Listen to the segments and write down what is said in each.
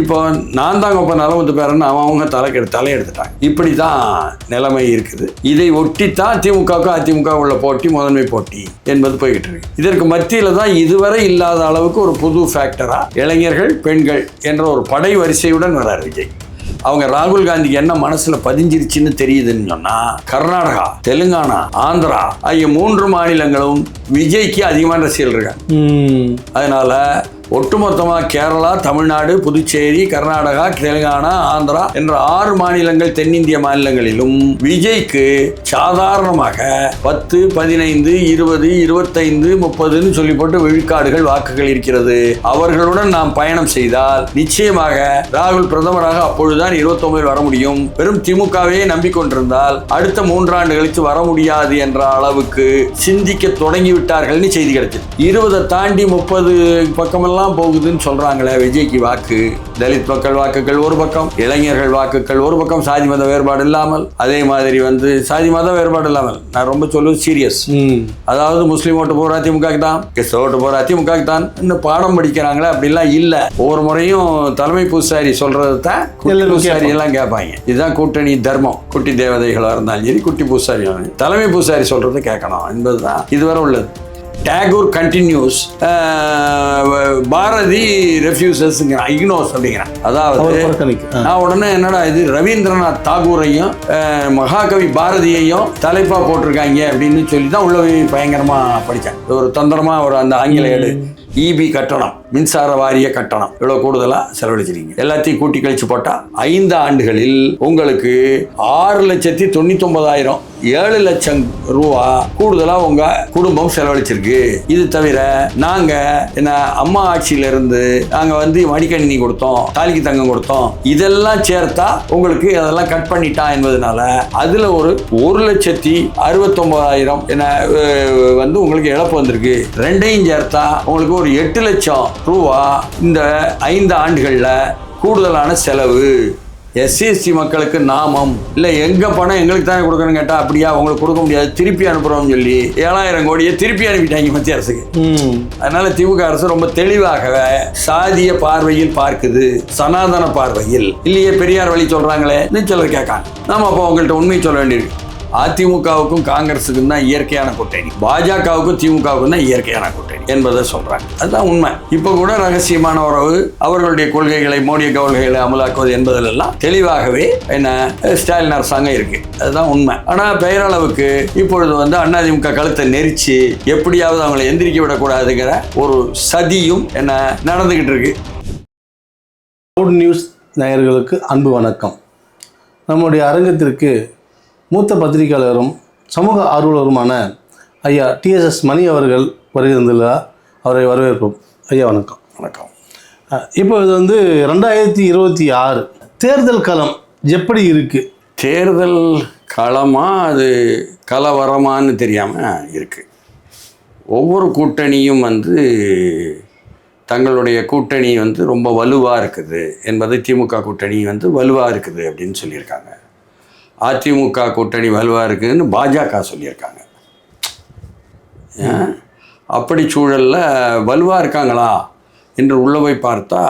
இப்போ நான் தாங்க இப்போ நலமுத்து பேரன்னு அவங்க தலையெடுத்துட்டாங்க. இப்படி தான் நிலைமை இருக்குது. இதை ஒட்டித்தான் திமுகவுக்கு அதிமுக உள்ள போட்டி, முதன்மை போட்டி என்பது போய்கிட்டு இருக்கு. இதற்கு மத்தியில் தான் இதுவரை இல்லாத அளவுக்கு ஒரு புது ஃபேக்டரா இளைஞர்கள், பெண்கள் என்ற ஒரு படை வரிசையுடன் வரார் விஜய். அவங்க ராகுல் காந்திக்கு என்ன மனசுல பதிஞ்சிருச்சுன்னு தெரியுதுன்னு சொன்னா, கர்நாடகா, தெலுங்கானா, ஆந்திரா ஆகிய 3 மாநிலங்களும் விஜய்க்கு அதிகமான ரசிகர்கள் இருக்காங்க. அதனால ஒட்டுமொத்தமாக கேரளா, தமிழ்நாடு, புதுச்சேரி, கர்நாடகா, தெலுங்கானா, ஆந்திரா என்ற 6 மாநிலங்கள், தென்னிந்திய மாநிலங்களிலும் விஜய்க்கு சாதாரணமாக 10, 15, 20, 25, 30 சொல்லி போட்டு விழுக்காடுகள் வாக்குகள் இருக்கிறது. அவர்களுடன் நாம் பயணம் செய்தால் நிச்சயமாக ராகுல் பிரதமராக அப்பொழுதுதான் 29 வர முடியும். வெறும் திமுகவே நம்பிக்கொண்டிருந்தால் அடுத்த 3 ஆண்டு கழித்து வர முடியாது என்ற அளவுக்கு சிந்திக்க தொடங்கிவிட்டார்கள் செய்தி கிடைச்சது. 20 தாண்டி 30 பக்கமெல்லாம் போகுதுன்னு சொல்றாங்களே விஜய்க்கு வாக்கு. தலித் மக்கள் வாக்குகள் ஒரு பக்கம், இளைஞர்கள் வாக்குகள் ஒரு பக்கம், சாதி மத வேறுபாடு இல்லாமல், அதே மாதிரி சாதி மத வேறுபாடு இல்லாமல், நான் ரொம்ப சொல்லுவது சீரியஸ். அதாவது முஸ்லீம் ஓட்டு போற திமுக தான், கிறிஸ்தவ ஓட்டு போற திமுக தான், இன்னும் பாடம் படிக்கிறாங்களே அப்படிலாம் இல்ல. ஒவ்வொரு முறையும் தலைமை பூசாரி சொல்றது தான் பூசாரி எல்லாம் கேட்பாங்க. இதுதான் கூட்டணி தர்மம். குட்டி தேவதைகளா இருந்தாலும் சரி, குட்டி பூசாரி தலைமை பூசாரி சொல்றது கேட்கணும் என்பதுதான் இதுவரை உள்ளது. டேகூர் கண்டினியூஸ், பாரதி ரெஃப்யூசஸ்ங்கிறான், இக்னோஸ் அப்படிங்கிறான். அதாவது நான் உடனே என்னடா இது ரவீந்திரநாத் தாகூரையும் மகாகவி பாரதியையும் தலைப்பா போட்டிருக்காங்க அப்படின்னு சொல்லி தான் உள்ள பயங்கரமா படித்தேன். ஒரு தந்திரமா ஒரு அந்த ஆங்கில ஏடு. இபி கட்டணம், மின்சார வாரிய கட்டணம் இவ்வளவு கூடுதலா செலவழிச்சிருக்கீங்க. எல்லாத்தையும் கூட்டி கழிச்சு போட்டா 5 ஆண்டுகளில் உங்களுக்கு 6,99,000 7 லட்சம் ரூபா கூடுதலா உங்க குடும்பம் செலவழிச்சிருக்கு. இது தவிர நாங்க என்ன அம்மா ஆட்சியில இருந்து நாங்க மடிக்கணினி கொடுத்தோம், தாலிக்கு தங்கம் கொடுத்தோம், இதெல்லாம் சேர்த்தா உங்களுக்கு அதெல்லாம் கட் பண்ணிட்டா என்பதனால அதுல ஒரு 1,69,000 என்ன உங்களுக்கு இழப்பு வந்திருக்கு. ரெண்டையும் சேர்த்தா உங்களுக்கு ஒரு 8 லட்சம் ரூபா இந்த 5 ஆண்டுகள்ல கூடுதலான செலவு. எஸ்சிஎஸ்டி மக்களுக்கு நாமம் இல்லை, எங்க பணம் எங்களுக்கு தானே கொடுக்கணும்னு கேட்டா அப்படியா உங்களுக்கு கொடுக்க முடியாது, திருப்பி அனுப்புறோம்னு சொல்லி 7,000 கோடியை திருப்பி அனுப்பிட்டாங்க மத்திய அரசுக்கு. அதனால திமுக அரசு ரொம்ப தெளிவாக சாதிய பார்வையில் பார்க்குது, சனாதன பார்வையில் இல்லையே. பெரியார் வழி சொல்றாங்களே சிலர் கேட்காங்க. நாம அப்போ உங்கள்கிட்ட உண்மையை சொல்ல வேண்டியிருக்கு. அதிமுகவுக்கும் காங்கிரஸுக்கும் தான் இயற்கையான கூட்டணி, பாஜகவுக்கும் திமுகவுக்கும் தான் இயற்கையான கூட்டணி என்பதை சொல்றாங்க. அதுதான் உண்மை. இப்போ கூட ரகசியமான உறவு, அவர்களுடைய கொள்கைகளை, மோடிய கொள்கைகளை அமலாக்குவது என்பதிலெல்லாம் தெளிவாகவே என்ன ஸ்டாலின் அரசாங்கம் இருக்கு. அதுதான் உண்மை. ஆனா பெயரளவுக்கு இப்பொழுது அதிமுக கழுத்தை நெரிச்சு எப்படியாவது அவங்களை எந்திரிக்க விடக்கூடாதுங்கிற ஒரு சதியும் என்ன நடந்துகிட்டு இருக்கு. நியூஸ் நேயர்களுக்கு அன்பு வணக்கம். நம்முடைய அரங்கத்திற்கு மூத்த பத்திரிகையாளரும் சமூக ஆர்வலருமான ஐயா TSS மணி அவர்கள் வருகின்றார். அவரை வரவேற்போம். ஐயா வணக்கம். வணக்கம். இப்போ இது 2026 தேர்தல் களம் எப்படி இருக்கு? தேர்தல் களமா அது கலவரமானு தெரியாம இருக்கு. ஒவ்வொரு கூட்டணியும் தங்களுடைய கூட்டணி ரொம்ப வலுவாக இருக்குது என்பதை, திமுக கூட்டணி வலுவாக இருக்குது அப்படின்னு சொல்லியிருக்காங்க. அதிமுக கூட்டணி வலுவாக இருக்குதுன்னு பாஜக சொல்லியிருக்காங்க. அப்படி சூழலில் வலுவாக இருக்காங்களா என்று உள்ள போய் பார்த்தா,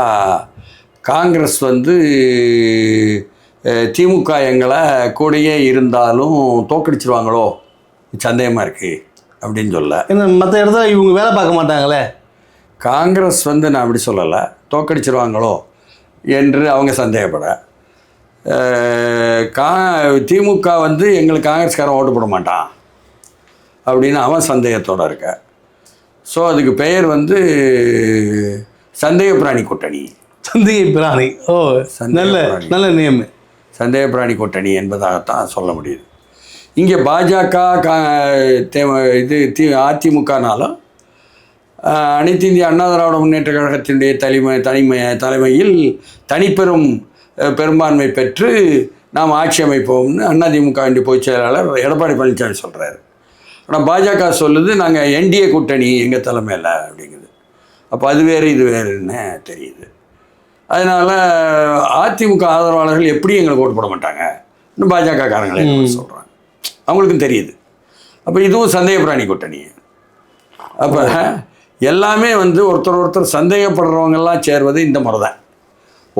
காங்கிரஸ் திமுக எங்களை கூடயே இருந்தாலும் தோக்கடிச்சிருவாங்களோ சந்தேகமாக இருக்குது அப்படின்னு சொல்ல. ஏன்னா மற்ற இடத்துல இவங்க வேலை பார்க்க மாட்டாங்களே. காங்கிரஸ் நான் அப்படி சொல்லலை, தோக்கடிச்சிருவாங்களோ என்று அவங்க சந்தேகப்பட. திமுக எங்களுக்கு காங்கிரஸ்காரன் ஓட்டு போட மாட்டான் அப்படின்னு அவன் சந்தேகத்தோடு இருக்க. ஸோ அதுக்கு பெயர் சந்தேக பிராணி கூட்டணி. சந்தேக பிராணி. ஓ, நல்ல நல்ல நேம். சந்தேக பிராணி கூட்டணி என்பதாகத்தான் சொல்ல முடியுது. இங்கே பாஜக அதிமுகனாலும் அனைத்து இந்திய அண்ணா திராவிட முன்னேற்ற கழகத்தினுடைய தலைமையில் தனிப்பெரும் பெரும்பான்மை பெற்று நாம் ஆட்சி அமைப்போம்னு அதிமுக பொதுச் செயலாளர் எடப்பாடி பழனிசாமி சொல்கிறாரு. ஆனால் பாஜக சொல்லுது நாங்கள் என்டிஏ கூட்டணி எங்கள் தலைமையில் அப்படிங்குது. அப்போ அது வேறு இது வேறுன்னு தெரியுது. அதனால் அதிமுக ஆதரவாளர்கள் எப்படி எங்களுக்கு ஓட்டு போட மாட்டாங்க, இன்னும் பாஜக காரங்களே சொல்கிறாங்க. அவங்களுக்கும் தெரியுது. அப்போ இதுவும் சந்தேக பிராணி கூட்டணி. அப்போ எல்லாமே ஒருத்தர் சந்தேகப்படுறவங்கெல்லாம் சேர்வது இந்த முறை தான்.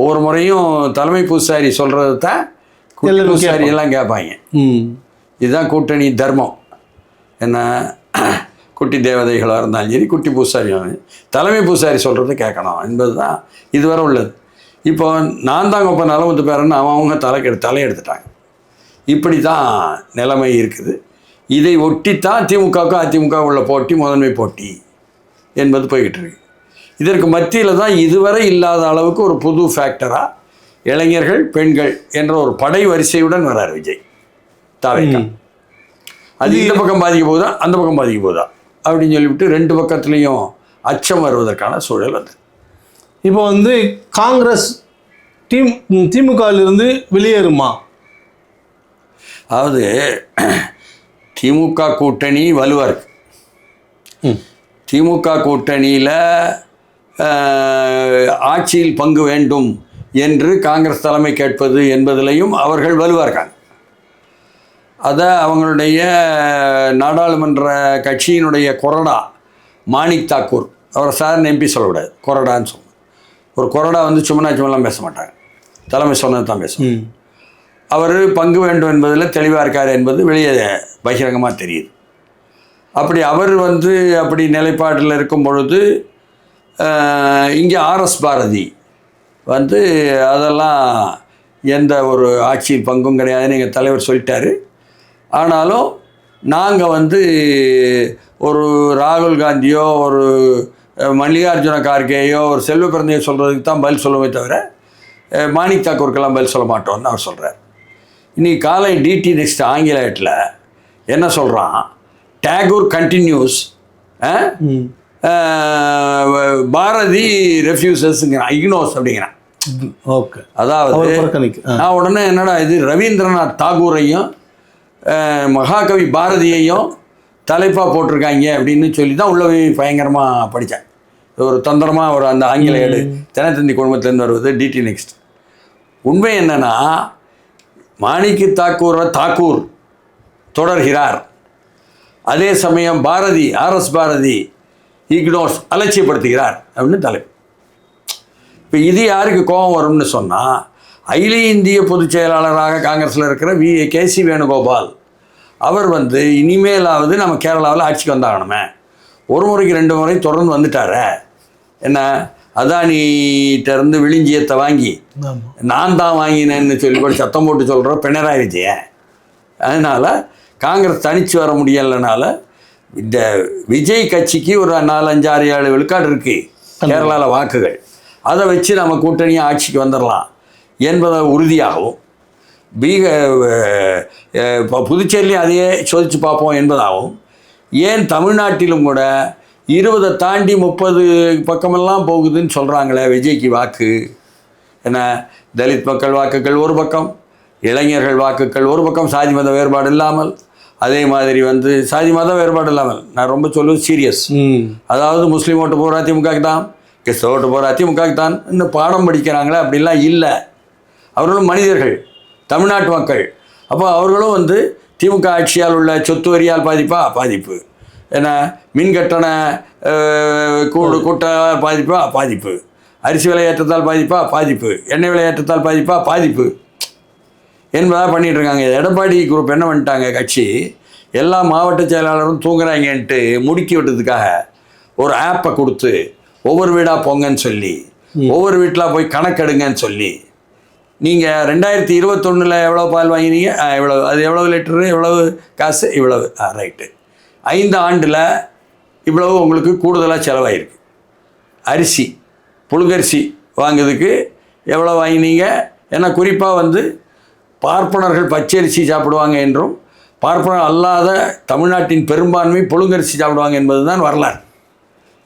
ஒவ்வொரு முறையும் தலைமை பூசாரி சொல்கிறது தான் குட்டி பூசாரி எல்லாம் கேட்பாங்க. இதுதான் கூட்டணி தர்மம். என்ன குட்டி தேவதைகளாக இருந்தாலும் சரி, குட்டி பூசாரி தலைமை பூசாரி சொல்கிறது கேட்கணும் என்பது தான் இதுவரை உள்ளது. இப்போ நான் தாங்க இப்போ நலமுத்து பேரன்னு அவங்க தலையெடுத்துட்டாங்க. இப்படி தான் நிலைமை இருக்குது. இதை ஒட்டித்தான் திமுகவுக்கும் அதிமுக உள்ள போட்டி முதன்மை போட்டி என்பது போய்கிட்டு இருக்கு. இதற்கு மத்தியில் தான் இதுவரை இல்லாத அளவுக்கு ஒரு புது ஃபேக்டராக இளைஞர்கள் பெண்கள் என்ற ஒரு படை வரிசையுடன் வரார் விஜய் தாவேக்கா. அது இந்த பக்கம் பாதிக்க போகுதா அந்த பக்கம் பாதிக்க போகுதா அப்படின்னு சொல்லிவிட்டு ரெண்டு பக்கத்துலேயும் அச்சம் வருவதற்கான சூழல் அது. இப்போ வந்து காங்கிரஸ் திமுகவிலிருந்து வெளியேறுமா? அதாவது திமுக கூட்டணி வலுவாக இருக்கு. திமுக கூட்டணியில் ஆட்சியில் பங்கு வேண்டும் என்று காங்கிரஸ் தலைமை கேட்பது என்பதிலையும் அவர்கள் வலுவாக இருக்காங்க. அதை அவங்களுடைய நாடாளுமன்ற கட்சியினுடைய கொறடா மாணிக் தாக்கூர், அவரை சாதாரண எம்பி சொல்லக்கூடாது, கொறடான்னு சொல்லணும். ஒரு கொறடா வந்து சும்மாலாம் பேச மாட்டாங்க, தலைமை சொன்னது தான் பேசும். அவர் பங்கு வேண்டும் என்பதில் தெளிவாக இருக்கார் என்பது வெளியே பகிரங்கமாக தெரியுது. அப்படி அவர் வந்து அப்படி நிலைப்பாட்டில் இருக்கும் பொழுது இங்கே ஆர்எஸ் பாரதி வந்து அதெல்லாம் எந்த ஒரு ஆட்சியில் பங்கும் கிடையாதுன்னு எங்கள் தலைவர் சொல்லிட்டாரு. ஆனாலும் நாங்கள் வந்து ஒரு ராகுல் காந்தியோ ஒரு மல்லிகார்ஜுன கார்கேயோ ஒரு செல்வ பிறந்தையோ சொல்கிறதுக்கு தான் பதில் சொல்லுமே தவிர மாணிக் தாக்கூருக்கெல்லாம் பதில் சொல்ல மாட்டோம்னு அவர் சொல்கிறார். இன்றைக்கி காலை டிடி நெக்ஸ்ட் ஆங்கிலத்தில் என்ன சொல்கிறான், டேகூர் கண்டினியூஸ், பாரதி ரெஃப்யூசஸ்ங்கிறான், இக்னோஸ் அப்படிங்கிறான். ஓகே, அதாவது நான் உடனே என்னடா இது ரவீந்திரநாத் தாகூரையும் மகாகவி பாரதியையும் தலைப்பாக போட்டிருக்காங்க அப்படின்னு சொல்லி தான் உள்ள பயங்கரமாக படித்தேன். ஒரு தந்திரமாக ஒரு அந்த ஆங்கில ஏடு தினத்தந்தி குடும்பத்திலேருந்து வருவது டிடி நெக்ஸ்ட். உண்மை என்னென்னா மாணிக்கு தாக்கூர் தொடர்கிறார், அதே சமயம் பாரதி ஆர்எஸ் பாரதி இக்னோஸ் அலட்சியப்படுத்துகிறார் அப்படின்னு தலைப்பு. இப்போ இது யாருக்கு கோபம் வரும்னு சொன்னால் அகில இந்திய பொதுச் செயலாளராக காங்கிரஸில் இருக்கிற கேசி வேணுகோபால் அவர் வந்து இனிமேலாவது நம்ம கேரளாவில் ஆட்சிக்கு வந்தாகணுமே, ஒரு முறைக்கு 2 முறை தொடர்ந்து வந்துட்டார, என்ன அதானிகிட்டேருந்து விழிஞ்சியத்தை வாங்கி நான் தான் வாங்கினேன்னு சொல்லி கூட சத்தம் போட்டு சொல்கிற பினராயி விஜயன். அதனால் காங்கிரஸ் தனித்து வர முடியலைனால இந்த விஜய் கட்சிக்கு ஒரு 4, 5, 6, 7 விழுக்காடு இருக்குது கேரளாவில் வாக்குகள், அதை வச்சு நம்ம கூட்டணியாக ஆட்சிக்கு வந்துடலாம் என்பதை உறுதியாகவும் புதுச்சேரியிலையும் அதையே சோதித்து பார்ப்போம் என்பதாகவும், ஏன் தமிழ்நாட்டிலும் கூட 20 தாண்டி 30 பக்கமெல்லாம் போகுதுன்னு சொல்கிறாங்களே விஜய்க்கு வாக்கு. என்ன தலித் மக்கள் வாக்குகள் ஒரு பக்கம், இளைஞர்கள் வாக்குகள் ஒரு பக்கம், சாதி மத வேறுபாடு இல்லாமல், அதே மாதிரி வந்து சாதி மத வேறுபாடு இல்லாமல், நான் ரொம்ப சொல்லுவது சீரியஸ், அதாவது முஸ்லீம் ஓட்டு போகிற திமுகக்கு தான், கிறிஸ்தவ ஓட்டு போகிற திமுகக்கு தான் இன்னும் பாடம் படிக்கிறாங்களே, அப்படிலாம் இல்லை. அவர்களும் மனிதர்கள், தமிழ்நாட்டு மக்கள். அப்போ அவர்களும் வந்து திமுக ஆட்சியால் உள்ள சொத்து வரியால் பாதிப்பு, என்ன மின் கட்டண கூட்ட பாதிப்பு, அரிசி விலையேற்றத்தால் பாதிப்பு, எண்ணெய் விலையேற்றத்தால் பாதிப்பு என்பதாக பண்ணிகிட்டு இருக்காங்க. எடப்பாடி குரூப் என்ன பண்ணிட்டாங்க, கட்சி எல்லா மாவட்ட செயலாளரும் தூங்குறாங்கன்ட்டு முடுக்கி விட்டதுக்காக ஒரு ஆப்பை கொடுத்து ஒவ்வொரு வீடாக போங்கன்னு சொல்லி, ஒவ்வொரு வீட்டில் போய் கணக்கெடுங்கன்னு சொல்லி, நீங்கள் 2021 எவ்வளோ பால் வாங்கினீங்க, இவ்வளவு, அது எவ்வளவு லிட்டரு, எவ்வளவு காசு, இவ்வளவு, ரைட்டு, 5 ஆண்டில் இவ்வளவு உங்களுக்கு கூடுதலாக செலவாயிருக்கு. அரிசி புழுங்கரிசி வாங்குறதுக்கு எவ்வளோ வாங்கினீங்க, ஏன்னா குறிப்பாக வந்து பார்ப்பனர்கள் பச்சரிசி சாப்பிடுவாங்க என்றும் பார்ப்பனர் அல்லாத தமிழ்நாட்டின் பெரும்பான்மை புழுங்கரிசி சாப்பிடுவாங்க என்பது தான் வரலாறு.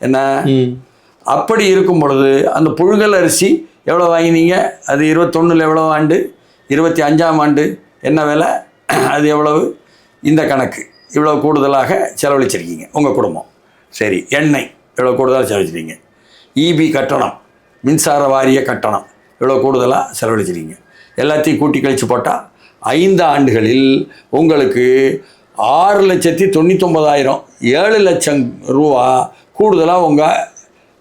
என்ன அப்படி இருக்கும் பொழுது அந்த புழுங்கல் அரிசி எவ்வளோ வாங்கினீங்க, அது 21 எவ்வளோ ஆண்டு, 25ஆம் ஆண்டு என்ன விலை, அது எவ்வளவு, இந்த கணக்கு இவ்வளோ கூடுதலாக செலவழிச்சிருக்கீங்க உங்கள் குடும்பம். சரி, எண்ணெய் இவ்வளோ கூடுதலாக செலவழிச்சிருக்கீங்க, இபி கட்டணம் மின்சார வாரிய கட்டணம் இவ்வளோ கூடுதலாக செலவழிச்சிருக்கீங்க, எல்லாத்தையும் கூட்டி கழித்து போட்டால் 5 ஆண்டுகளில் உங்களுக்கு 6,99,000 7 லட்சம் ரூபா கூடுதலாக உங்கள்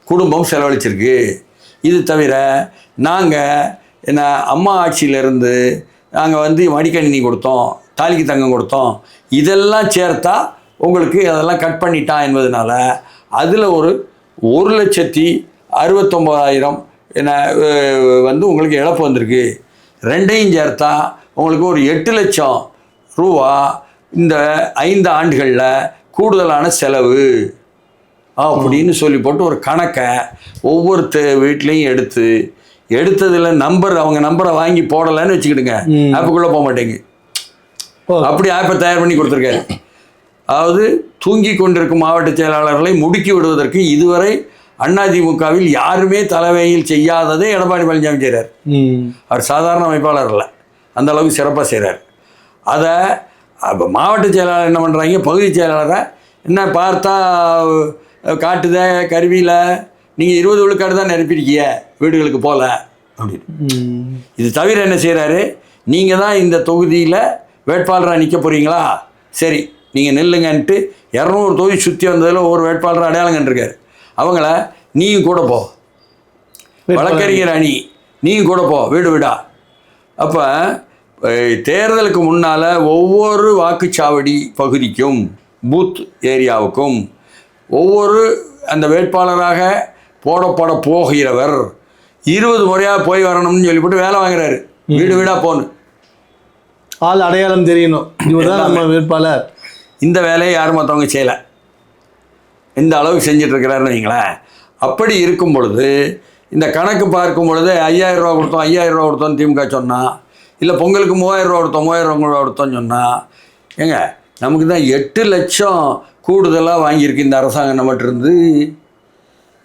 குடும்பம் செலவழிச்சிருக்கு. இது தவிர நாங்கள் என்ன அம்மா ஆட்சியிலேருந்து நாங்கள் வந்து மடிக்கணினி கொடுத்தோம், தாலிக்கு தங்கம் கொடுத்தோம், இதெல்லாம் சேர்த்தா உங்களுக்கு அதெல்லாம் கட் பண்ணிட்டான் என்பதனால அதில் ஒரு 1,69,000 என்ன வந்து உங்களுக்கு இழப்பு வந்திருக்கு. ரெண்டையும் சேர்த்தா உங்களுக்கு ஒரு 8 லட்சம் ரூபா இந்த 5 ஆண்டுகளில் கூடுதலான செலவு அப்படின்னு சொல்லி போட்டு ஒரு கணக்கை ஒவ்வொரு வீட்லேயும் எடுத்ததில் அவங்க நம்பரை வாங்கி போடலைன்னு வச்சுக்கிடுங்க, ஆப்புக்குள்ளே போக மாட்டேங்க. அப்படி ஆப்பை தயார் பண்ணி கொடுத்துருக்காரு. அதாவது தூங்கி கொண்டிருக்கும் மாவட்ட செயலாளர்களை முடுக்கி விடுவதற்கு இதுவரை அதிமுகவில் யாருமே தலைமையில் செய்யாததே எடப்பாடி பழனிசாமி செய்கிறார். அவர் சாதாரண அமைப்பாளர் இல்லை, அந்த அளவுக்கு சிறப்பாக செய்கிறார். அதை மாவட்ட செயலாளர் என்ன பண்ணுறாங்க, பகுதி செயலாளரை என்ன பார்த்தா காட்டுத கருவியில் நீங்கள் 20 விழுக்காடு தான் நிரப்பிருக்கீங்க, வீடுகளுக்கு போகல அப்படின்னு. இது தவிர என்ன செய்கிறாரு, நீங்கள் தான் இந்த தொகுதியில் வேட்பாளராக நிற்க போகிறீங்களா, சரி நீங்கள் நில்லுங்கன்ட்டு 200 தொகுதி சுற்றி வந்ததில் ஒரு வேட்பாளர் அடையாளம் கண்டிருக்காரு. அவங்கள நீயும் கூட போ, வழக்கறிஞர் அணி நீயும் கூட போ வீடு வீடா. அப்போ தேர்தலுக்கு முன்னால் ஒவ்வொரு வாக்குச்சாவடி பகுதிக்கும் பூத் ஏரியாவுக்கும் ஒவ்வொரு அந்த வேட்பாளராக போடப்பட போகிறவர் 20 முறையாக போய் வரணும்னு சொல்லிவிட்டு வேலை வாங்குறாரு. வீடு வீடாக போகணும், ஆள் அடையாளம் தெரியணும், இவர்தான் நம்ம வேட்பாளர். இந்த வேலையை யாரும் மற்றவங்க செய்யலை, இந்த அளவுக்கு செஞ்சிட்ருக்கிறாருன்னு வைங்களேன். அப்படி இருக்கும் பொழுது இந்த கணக்கு பார்க்கும் பொழுது 5,000 ரூபா கொடுத்தோம் 5,000 ரூபா கொடுத்தோன்னு திமுக சொன்னால், இல்லை பொங்கலுக்கு 3,000 ரூபா கொடுத்தோம் 3,000 ரூபா கொடுத்தோன்னு சொன்னால், ஏங்க நமக்கு தான் 8 லட்சம் கூடுதலாக வாங்கியிருக்கு இந்த அரசாங்கம் நம்மகிட்ட இருந்து.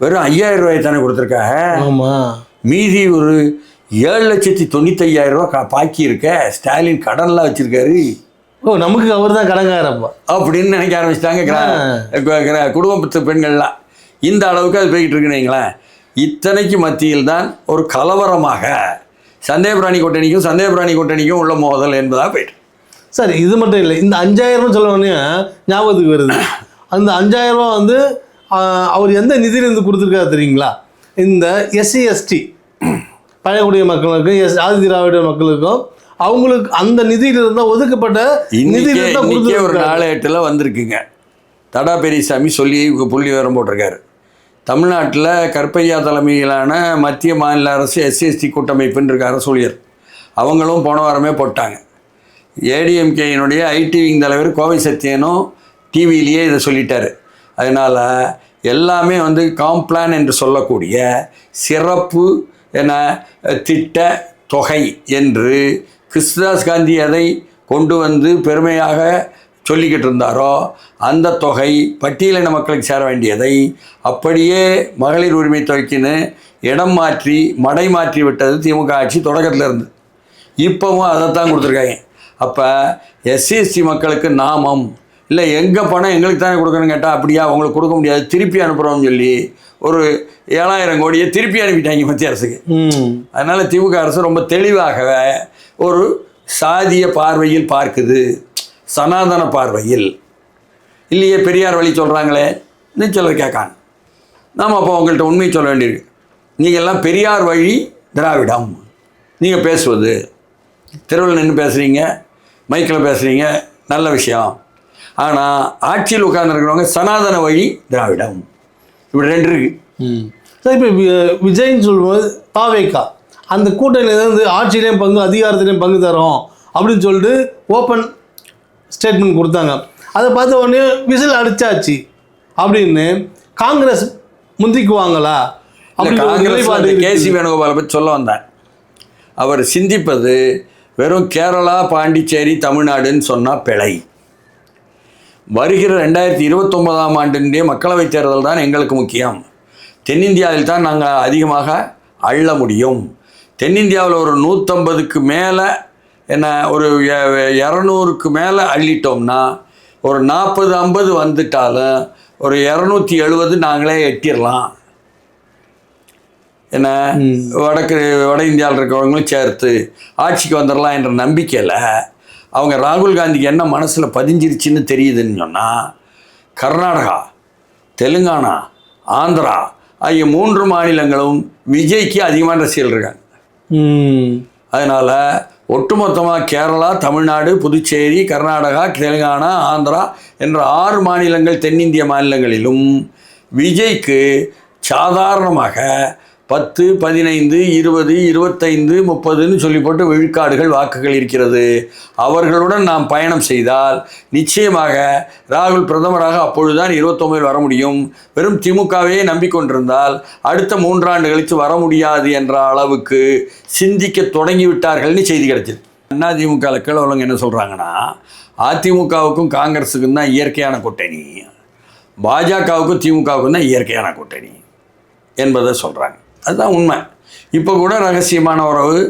வெறும் 5,000 ரூபாய் தானே கொடுத்துருக்காங்க. ஆமாம், மீதி ஒரு 7,95,000 ரூபா பாக்கி இருக்க. ஸ்டாலின் கடன்லாம் வச்சுருக்காரு. நமக்கு அவர் தான் கடங்காரப்பா அப்படின்னு நினைக்க ஆரம்பிச்சிட்டாங்க குடும்பத்து பெண்கள்லாம். இந்த அளவுக்கு அது போய்கிட்டு இருக்குன்னு வைங்களேன். இத்தனைக்கு மத்தியில் தான் ஒரு கலவரமாக சந்தேகபிராணி கூட்டணிக்கும் உள்ள மோதல் என்பதாக போயிட்டு. சார் இது மட்டும் இல்லை, இந்த 5,000 சொல்லணுன்னே ஞாபகத்துக்கு வருது. அந்த 5,000 ரூபா வந்து அவர் எந்த நிதியிலிருந்து கொடுத்துருக்காரு தெரியுங்களா? இந்த SC ST பழங்குடிய மக்களுக்கும் ஆதி திராவிட மக்களுக்கும் அவங்களுக்கு அந்த நிதியிலிருந்து ஒதுக்கப்பட்ட நிதியிலிருந்து ஒரு 4/8 வந்திருக்குங்க. தடா பெரியசாமி சொல்லி புள்ளி விவரம் போட்டிருக்காரு. தமிழ்நாட்டில் கற்பையா தலைமையிலான மத்திய மாநில அரசு SC ST கூட்டமைப்புன்னு இருக்க அரசு ஊழியர் அவங்களும் போன வாரமே போட்டாங்க. ADMKயினுடைய IT விங் தலைவர் கோவை சத்தியனும் டிவியிலேயே இதை சொல்லிட்டார். அதனால் எல்லாமே வந்து காம்ப்ளான் என்று சொல்லக்கூடிய சிறப்பு என திட்ட தொகை என்று கிருஷ்ணதாஸ் காந்தி அதை கொண்டு வந்து பெருமையாக சொல்லிக்கிட்டு இருந்தாரோ அந்த தொகை பட்டியலின மக்களுக்கு சேர வேண்டியதை அப்படியே மகளிர் உரிமை தொகைக்குன்னு இடம் மாற்றி மடை மாற்றி விட்டது திமுக ஆட்சி தொடக்கத்தில் இருந்து. இப்போவும் அதைத்தான் கொடுத்துருக்காங்க. அப்போ SC ST மக்களுக்கு நாமம் இல்லை எங்கள் பணம் எங்களுக்கு தானே கொடுக்கணும்னு கேட்டால் அப்படியா உங்களுக்கு கொடுக்க முடியாது, திருப்பி அனுப்புகிறோம்னு சொல்லி ஒரு 7,000 கோடியை திருப்பி அனுப்பிட்டாங்க மத்திய அரசுக்கு. அதனால் திமுக அரசு ரொம்ப தெளிவாகவே ஒரு சாதிய பார்வையில் பார்க்குது, சனாதன பார்வையில் இல்லையே. பெரியார் வழி சொல்கிறாங்களே சிலர் கேட்காங்க. நாம் அப்போ உங்கள்கிட்ட உண்மையை சொல்ல வேண்டியிருக்கு. நீங்கள் எல்லாம் பெரியார் வழி திராவிடம், நீங்கள் பேசுவது தெருவில் நின்று பேசுகிறீங்க, மைக்கில் பேசுகிறீங்க, நல்ல விஷயம். ஆனால் ஆட்சியில் உட்கார்ந்துருக்கிறவங்க சனாதன வழி திராவிடம், இப்படி 2 இருக்குது. சார் இப்போ விஜய்ன்னு சொல்லும்போது தாவேக்கா அந்த கூட்டணியிலேருந்து ஆட்சியிலையும் பங்கு அதிகாரத்திலையும் பங்கு தரோம் அப்படின்னு சொல்லிட்டு ஓப்பன் ஸ்டேட்மெண்ட் கொடுத்தாங்க. அதை பார்த்த உடனே விசில் அடிச்சாச்சு அப்படின்னு காங்கிரஸ் முந்திக்குவாங்களா? காங்கிரஸ் KC வேணுகோபாலை பற்றி சொல்ல வந்தேன். அவர் சிந்திப்பது வெறும் கேரளா பாண்டிச்சேரி தமிழ்நாடுன்னு சொன்னால் பிழை. வருகிற 2029ஆம் ஆண்டினுடைய மக்களவைத் தேர்தல் தான் எங்களுக்கு முக்கியம். தென்னிந்தியாவில் தான் நாங்கள் அதிகமாக அள்ள முடியும். தென்னிந்தியாவில் ஒரு 150க்கு மேலே என்ன ஒரு 200க்கு மேலே அள்ளிட்டோம்னா ஒரு 40-50 வந்துட்டாலும் ஒரு 270 நாங்களே எட்டிடலாம். என்ன வட இந்தியாவில் இருக்கிறவங்களும் சேர்த்து ஆட்சிக்கு வந்துடலாம் என்ற நம்பிக்கையில் அவங்க ராகுல் காந்திக்கு என்ன மனசில் பதிஞ்சிருச்சுன்னு தெரியுதுன்னு சொன்னால், கர்நாடகா, தெலுங்கானா, ஆந்திரா ஆகிய 3 மாநிலங்களும் விஜய்க்கு அதிகமான ரசிகர்கள் இருக்காங்க. அதனால் ஒட்டுமொத்தமாக கேரளா, தமிழ்நாடு, புதுச்சேரி, கர்நாடகா, தெலுங்கானா, ஆந்திரா என்ற 6 மாநிலங்கள் தென்னிந்திய மாநிலங்களிலும் விஜய்க்கு சாதாரணமாக 10, 15, 20, 25, 30ன்னு சொல்லி போட்டு விழுக்காடுகள் வாக்குகள் இருக்கிறது. அவர்களுடன் நாம் பயணம் செய்தால் நிச்சயமாக ராகுல் பிரதமராக அப்பொழுதுதான் 29 வர முடியும். வெறும் திமுகவே நம்பிக்கொண்டிருந்தால் அடுத்த 3 ஆண்டு கழித்து வர முடியாது என்ற அளவுக்கு சிந்திக்க தொடங்கிவிட்டார்கள்னு செய்தி கிடைச்சிது. அதிமுக கீழே உள்ளவங்க என்ன சொல்கிறாங்கன்னா, அதிமுகவுக்கும் காங்கிரஸுக்கும் தான் இயற்கையான கூட்டணி, பாஜகவுக்கும் திமுகவுக்கும் தான் இயற்கையான கூட்டணி என்பதை சொல்கிறாங்க. அதுதான் உண்மை. இப்போ கூட ரகசியமான உறவு,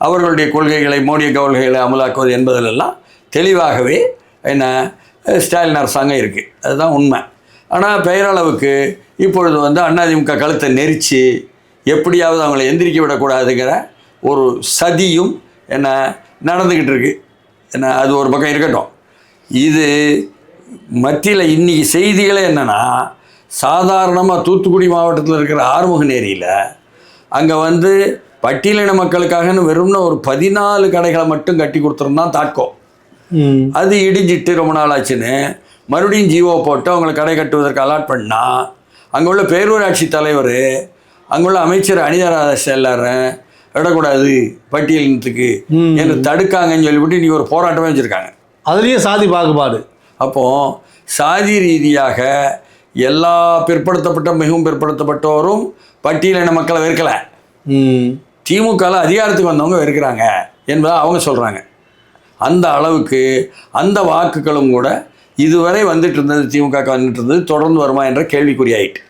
அவர்களுடைய கொள்கைகளை, மோடிய கொள்கைகளை அமலாக்குவது என்பதிலெல்லாம் தெளிவாகவே என்ன ஸ்டாலின் அரசாங்கம் இருக்குது. அதுதான் உண்மை. ஆனால் பெயரளவுக்கு இப்பொழுது வந்து அதிமுக கழுத்தை நெரிச்சு எப்படியாவது அவங்கள எந்திரிக்க விடக்கூடாதுங்கிற ஒரு சதியும் என்ன நடந்துக்கிட்டு இருக்கு. என்ன அது ஒரு பக்கம் இருக்கட்டும். இது மத்தியில் இன்றைக்கி செய்திகளே என்னென்னா, சாதாரணமாக தூத்துக்குடி மாவட்டத்தில் இருக்கிற ஆறுமுகநேரியில் அங்கே வந்து பட்டியலின மக்களுக்காகன்னு வெறும்னா ஒரு 14 கடைகளை மட்டும் கட்டி கொடுத்துருந்தான் தாட்கோ. அது இடிஞ்சிட்டு ரொம்ப நாள் ஆச்சுன்னு மறுபடியும் ஜிஓ போட்டு அவங்களை கடை கட்டுவதற்கு அலாட் பண்ணால், அங்கே உள்ள பேரூராட்சி தலைவர், அங்கே உள்ள அமைச்சர் அனிதா எல்லாரும் விடக்கூடாது பட்டியலினத்துக்கு என்று தடுக்காங்கன்னு சொல்லிவிட்டு இன்றைக்கி ஒரு போராட்டமே வச்சுருக்காங்க. அதுலேயும் சாதி பாகுபாடு. அப்போது சாதி ரீதியாக எல்லா பிற்படுத்தப்பட்ட மிகவும் பிற்படுத்தப்பட்டோரும் பட்டியலின மக்களை வெறுக்கலை. திமுகவில் அதிகாரத்துக்கு வந்தவங்க வெறுக்கிறாங்க என்பதை அவங்க சொல்கிறாங்க. அந்த அளவுக்கு அந்த வாக்குகளும் கூட இதுவரை வந்துட்டு இருந்தது, திமுக வந்துட்டு இருந்தது, தொடர்ந்து வருமா என்ற கேள்விக்குறியாயிட்டு.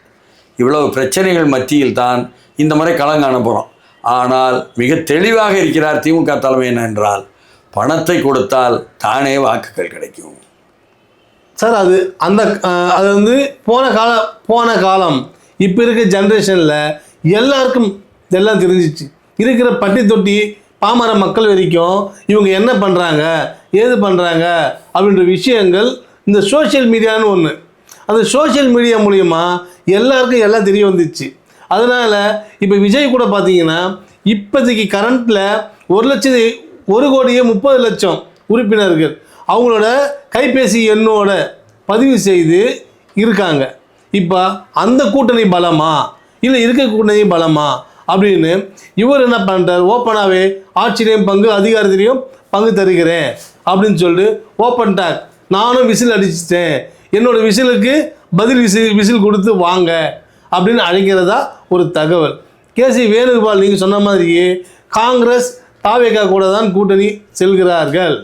இவ்வளவு பிரச்சனைகள் மத்தியில் தான் இந்த முறை களம் காண போகிறோம். ஆனால் மிக தெளிவாக இருக்கிறார் திமுக தலைமை என்னென்றால், பணத்தை கொடுத்தால் தானே வாக்குகள் கிடைக்கும். சார் அது வந்து போன காலம் இப்போ இருக்க ஜென்ரேஷனில் எல்லாருக்கும் எல்லாம் தெரிஞ்சிச்சு. இருக்கிற பட்டி தொட்டி பாமர மக்கள் வரைக்கும் இவங்க என்ன பண்ணுறாங்க, ஏது பண்ணுறாங்க அப்படின்ற விஷயங்கள் இந்த சோஷியல் மீடியான்னு ஒன்று, அந்த சோஷியல் மீடியா மூலிமா எல்லாருக்கும் எல்லாம் தெரிய வந்துச்சு. அதனால் இப்போ விஜய் கூட பார்த்தீங்கன்னா இப்போதைக்கு கரண்ட்டில் 1,30,00,000 உறுப்பினர்கள் அவங்களோட கைபேசி எண்ணோட பதிவு செய்து இருக்காங்க. இப்போ அந்த கூட்டணி பலமா இல்லை இருக்க கூட்டணி பலமா அப்படின்னு இவர் என்ன பண்ணுறார், ஓப்பனாகவே ஆட்சியிலையும் பங்கு, அதிகாரத்திலையும் பங்கு தருகிறேன் அப்படின்னு சொல்லிட்டு ஓப்பன் டாக், நானும் விசில் அடிச்சிட்டேன், என்னோடய விசிலுக்கு பதில் விசில் கொடுத்து வாங்க அப்படின்னு அழைக்கிறதா ஒரு தகவல். கேசி வேணுகோபால் நீங்கள் சொன்ன மாதிரியே காங்கிரஸ் தாவேகா கூட தான் கூட்டணி செல்கிறார்கள்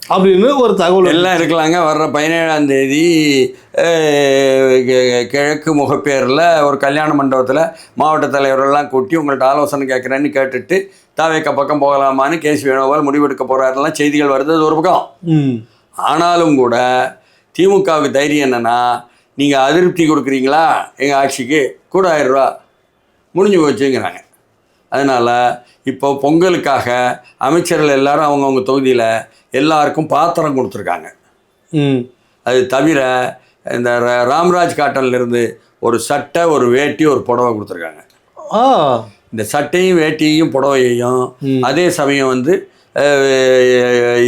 அப்படின்னு ஒரு தகவல் எல்லாம் இருக்கலாங்க. வர்ற 17ஆம் தேதி கிழக்கு முகப்பேரில் ஒரு கல்யாண மண்டபத்தில் மாவட்ட தலைவர்கள்லாம் கூட்டி உங்கள்கிட்ட ஆலோசனை கேட்குறேன்னு கேட்டுட்டு தாவேக்கா பக்கம் போகலாமான்னு கேசி வேணுகோபால் முடிவெடுக்க போகிறாருலாம் செய்திகள் வருது. அது ஒரு பக்கம். ஆனாலும் கூட திமுகவுக்கு தைரியம் என்னென்னா, நீங்கள் அதிருப்தி கொடுக்குறீங்களா எங்கள் ஆட்சிக்கு, கூட 1000 ரூபா முடிஞ்சு போச்சுங்கிறாங்க. அதனால் இப்போ பொங்கலுக்காக அமைச்சர்கள் எல்லாரும் அவங்கவுங்க தொகுதியில் எல்லாருக்கும் பாத்திரம் கொடுத்துருக்காங்க. அது தவிர இந்த ராம்ராஜ் காட்டன்லேருந்து ஒரு சட்டை, ஒரு வேட்டி, ஒரு புடவை கொடுத்துருக்காங்க. இந்த சட்டையும் வேட்டியையும் புடவையையும் அதே சமயம் வந்து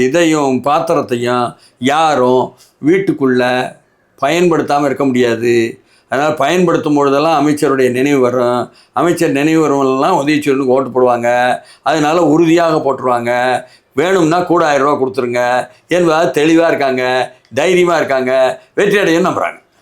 இதையும் பாத்திரத்தையும் யாரும் வீட்டுக்குள்ளே பயன்படுத்தாமல் இருக்க முடியாது. அதனால் பயன்படுத்தும் பொழுதெல்லாம் அமைச்சருடைய நினைவு வரும். அமைச்சர் நினைவு வருவெல்லாம் உதயச்சூரனுக்கு ஓட்டு போடுவாங்க. அதனால் உறுதியாக போட்டுருவாங்க. வேணும்னா கூட 1000 ரூபா கொடுத்துருங்க என்பதாக தெளிவாக இருக்காங்க, தைரியமாக இருக்காங்க, வெற்றி அடையன்னு நம்புகிறாங்க.